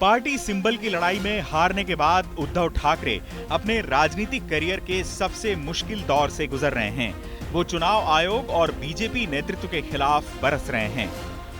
Party symbol की लड़ाई में हारने के बाद उद्धव ठाकरे अपने राजनीतिक करियर के सबसे मुश्किल दौर से गुजर रहे हैं। वो चुनाव आयोग और बीजेपी नेतृत्व के खिलाफ बरस रहे हैं।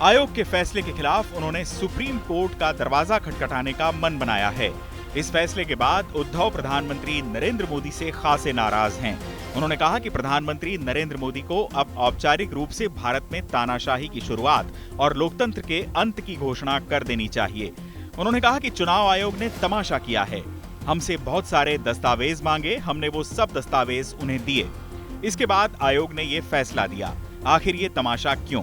आयोग के फैसले के खिलाफ उन्होंने सुप्रीम कोर्ट का दरवाजा खटखटाने का मन बनाया है। इस फैसले के बाद उद्धव प्रधानमंत्री नरेंद्र मोदी से खासे नाराज हैं। उन्होंने कहा कि प्रधानमंत्री नरेंद्र मोदी को अब औपचारिक रूप से भारत में तानाशाही की शुरुआत और लोकतंत्र के अंत की घोषणा कर देनी चाहिए। उन्होंने कहा कि चुनाव आयोग ने तमाशा किया है, हमसे बहुत सारे दस्तावेज मांगे, हमने वो सब दस्तावेज उन्हें दिए। इसके बाद आयोग ने ये फैसला दिया। आखिर ये तमाशा क्यों?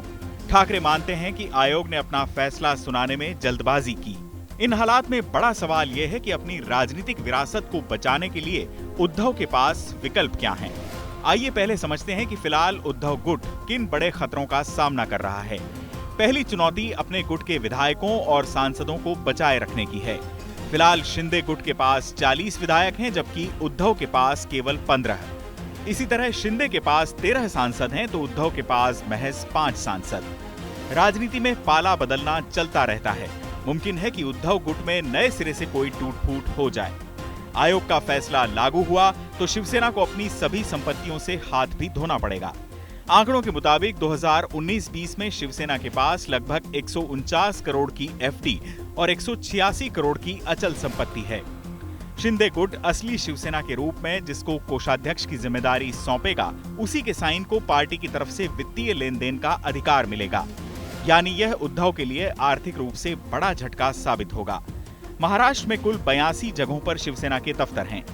ठाकरे मानते हैं कि आयोग ने अपना फैसला सुनाने में जल्दबाजी की। इन हालात में बड़ा सवाल यह है कि अपनी राजनीतिक विरासत को बचाने के लिए उद्धव के पास विकल्प क्या हैं? आइए पहले समझते हैं कि फिलहाल उद्धव गुट किन बड़े खतरों का सामना कर रहा है। पहली चुनौती अपने गुट के विधायकों और सांसदों को बचाए रखने की है। फिलहाल शिंदे गुट के पास 40 विधायक हैं, जबकि उद्धव के पास केवल 15। इसी तरह शिंदे के पास 13 सांसद हैं तो उद्धव के पास महज 5 सांसद। राजनीति में पाला बदलना चलता रहता है। मुमकिन है कि उद्धव गुट में नए सिरे से कोई टूट-फूट हो जाए। आयोग का फैसला लागू हुआ तो शिवसेना को अपनी सभी संपत्तियों से हाथ भी धोना पड़ेगा। आंकड़ों के मुताबिक 2019-20 में शिवसेना के पास लगभग 149 करोड़ की एफडी और 186 करोड़ की अचल संपत्ति है। शिंदे गुट असली शिवसेना के रूप में जिसको कोषाध्यक्ष की जिम्मेदारी सौंपेगा, उसी के साइन को पार्टी की तरफ से वित्तीय लेन देन का अधिकार मिलेगा। यानी यह उद्धव के लिए आर्थिक रूप से बड़ा झटका साबित होगा। महाराष्ट्र में कुल 82 जगहों पर शिवसेना के दफ्तर हैं।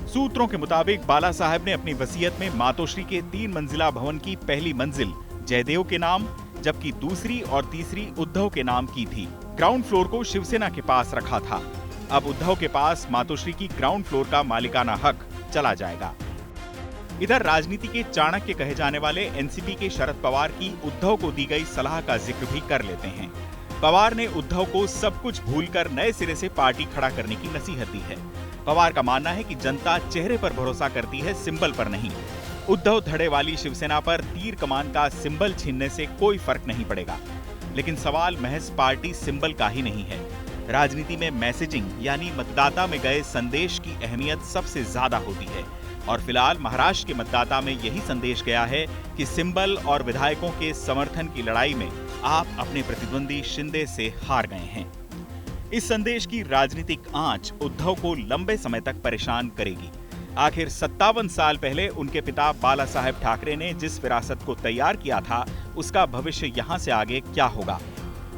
सूत्रों के मुताबिक बाला साहब ने अपनी वसीयत में मातोश्री के 3 मंजिला भवन की पहली मंजिल जयदेव के नाम, जबकि दूसरी और तीसरी उद्धव के नाम की थी। ग्राउंड फ्लोर को शिवसेना के पास रखा था। अब उद्धव के पास मातोश्री की ग्राउंड फ्लोर का मालिकाना हक चला जाएगा। इधर राजनीति के चाणक्य कहे जाने वाले एनसीपी के शरद पवार की उद्धव को दी गई सलाह का जिक्र भी कर लेते हैं। पवार ने उद्धव को सब कुछ भूलकर नए सिरे से पार्टी खड़ा करने की नसीहत दी है। पवार का मानना है कि जनता चेहरे पर भरोसा करती है, सिंबल पर नहीं। उद्धव धड़े वाली शिवसेना पर तीर कमान का सिंबल छीनने से कोई फर्क नहीं पड़ेगा। लेकिन सवाल महज पार्टी सिंबल का ही नहीं है। राजनीति में मैसेजिंग यानी मतदाता में गए संदेश की अहमियत सबसे ज्यादा होती है और फिलहाल महाराष्ट्र के मतदाता में यही संदेश गया है कि सिंबल और विधायकों के समर्थन की लड़ाई में आप अपने प्रतिद्वंदी शिंदे से हार गए हैं। इस संदेश की राजनीतिक आंच उद्धव को लंबे समय तक परेशान करेगी। आखिर 57 साल पहले उनके पिता बाला साहेब ठाकरे ने जिस विरासत को तैयार किया था, उसका भविष्य यहां से आगे क्या होगा?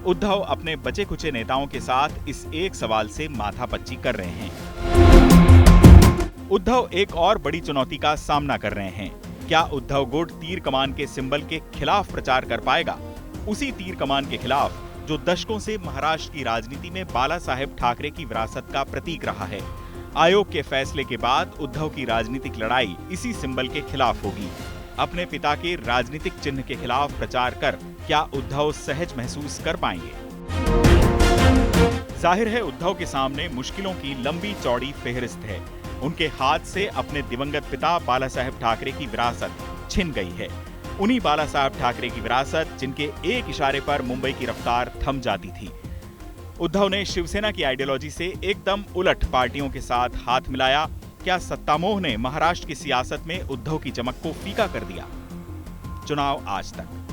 उद्धव अपने बचे खुचे नेताओं के साथ इस एक सवाल से माथापच्ची कर रहे हैं। उद्धव एक और बड़ी चुनौती का सामना कर रहे हैं। क्या उद्धव गुट तीर कमान के सिंबल के खिलाफ प्रचार कर पाएगा? उसी तीर कमान के खिलाफ जो दशकों से महाराष्ट्र की राजनीति में बाला साहेब ठाकरे की विरासत का प्रतीक रहा है। आयोग के फैसले के बाद उद्धव की राजनीतिक लड़ाई इसी सिंबल के खिलाफ होगी। अपने पिता के राजनीतिक चिन्ह के खिलाफ प्रचार कर क्या उद्धव सहज महसूस कर पाएंगे? जाहिर है उद्धव के सामने मुश्किलों की लंबी चौड़ी फेहरिस्त है। उनके हाथ से अपने दिवंगत पिता बाला साहेब ठाकरे की विरासत छिन गई है। उन्हीं बाला साहेब ठाकरे की विरासत जिनके एक इशारे पर मुंबई की रफ्तार थम जाती थी। उद्धव ने शिवसेना की आइडियोलॉजी से एकदम उलट पार्टियों के साथ हाथ मिलाया। क्या सत्तामोह ने महाराष्ट्र की सियासत में उद्धव की चमक को फीका कर दिया? चुनाव आज तक।